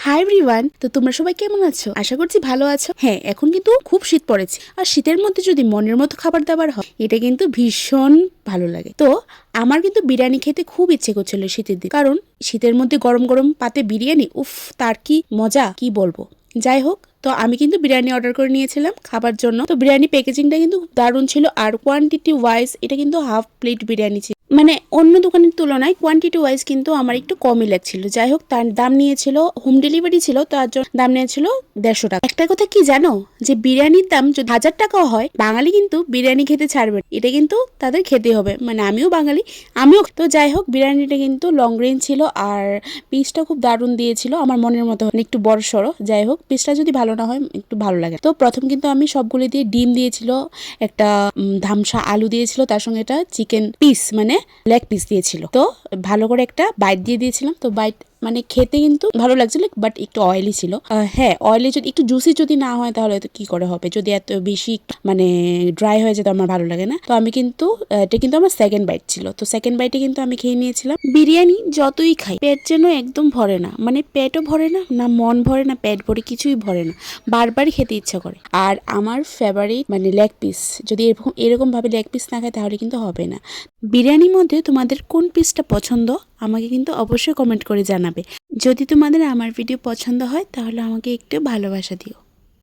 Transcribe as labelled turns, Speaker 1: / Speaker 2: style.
Speaker 1: Hi everyone, তো তোমরা সবাই কেমন আছো? আশা করছি ভালো আছো। হ্যাঁ, এখন কিন্তু খুব শীত পড়েছে, আর শীতের মধ্যে যদি মনের মতো খাবার দাবার হয় এটা কিন্তু ভীষণ ভালো লাগে। তো আমার কিন্তু বিরিয়ানি খেতে খুব ইচ্ছে করছিল শীতের দিন, কারণ শীতের মধ্যে গরম গরম পাতে বিরিয়ানি, উফ তার কি মজা, কি বলবো। যাই হোক, তো আমি কিন্তু বিরিয়ানি অর্ডার করে নিয়েছিলাম খাবার জন্য। তো বিরিয়ানি প্যাকেজিংটা কিন্তু দারুণ ছিল, আর কোয়ান্টিটি ওয়াইজ এটা কিন্তু হাফ প্লেট বিরিয়ানি ছিল, মানে অন্য দোকানের তুলনায় কোয়ান্টিটি ওয়াইজ কিন্তু আমার একটু কমই লাগছিল। যাই হোক, তার দাম নিয়েছিল, হোম ডেলিভারি ছিল, তার জন্য দাম নিয়েছিল 150 টাকা। একটা কথা কি জানো, যে বিরিয়ানির দাম যদি 1000 টাকাও হয়, বাঙালি কিন্তু বিরিয়ানি খেতে ছাড়বে না। এটা কিন্তু তাদের খেতে হবে, মানে আমিও বাঙালি, আমিও। তো যাই হোক, বিরিয়ানিটা কিন্তু লং রেঞ্জ ছিল, আর পিসটা খুব দারুণ দিয়েছিল, আমার মনের মতো, একটু বড় সড়ো। যাই হোক, পিসটা যদি ভালো না হয় একটু ভালো লাগে। তো প্রথম কিন্তু আমি সবগুলো দিয়ে ডিম দিয়েছিল, একটা ধামসা আলু দিয়েছিল, তার সঙ্গে একটা চিকেন পিস মানে লেগ পিস দিয়েছিল। তো ভালো করে একটা বাইট দিয়ে দিয়েছিলাম। তো বাইট মানে খেতে কিন্তু ভালো লাগছিল, বাট একটু অয়েলি ছিল। হ্যাঁ, অয়েলি যদি একটু জুসি যদি না হয় তাহলে তো কি করে হবে, যদি এত বেশি মানে ড্রাই হয়ে যেত আমার ভালো লাগে না। তো আমি কিন্তু এটা কিন্তু আমার সেকেন্ড বাইট ছিল। তো সেকেন্ড বাইটে কিন্তু আমি খেয়ে নিয়েছিলাম। বিরিয়ানি যতই খাই পেট যেন একদম ভরে না, মানে পেটও ভরে না, না মন ভরে না, পেট ভরে কিছুই ভরে না, বারবার খেতে ইচ্ছা করে। আর আমার ফেভারিট মানে লেগ পিস, যদি এরকম ভাবে লেগ পিস না খায় তাহলে কিন্তু হবে না। বিরিয়ানির মধ্যে তোমাদের কোন পিসটা পছন্দ আমাকে কিন্তু অবশ্যই কমেন্ট করে জানাবে। যদি তোমাদের আমার ভিডিও পছন্দ হয় তাহলে আমাকে একটু ভালোবাসা দিও।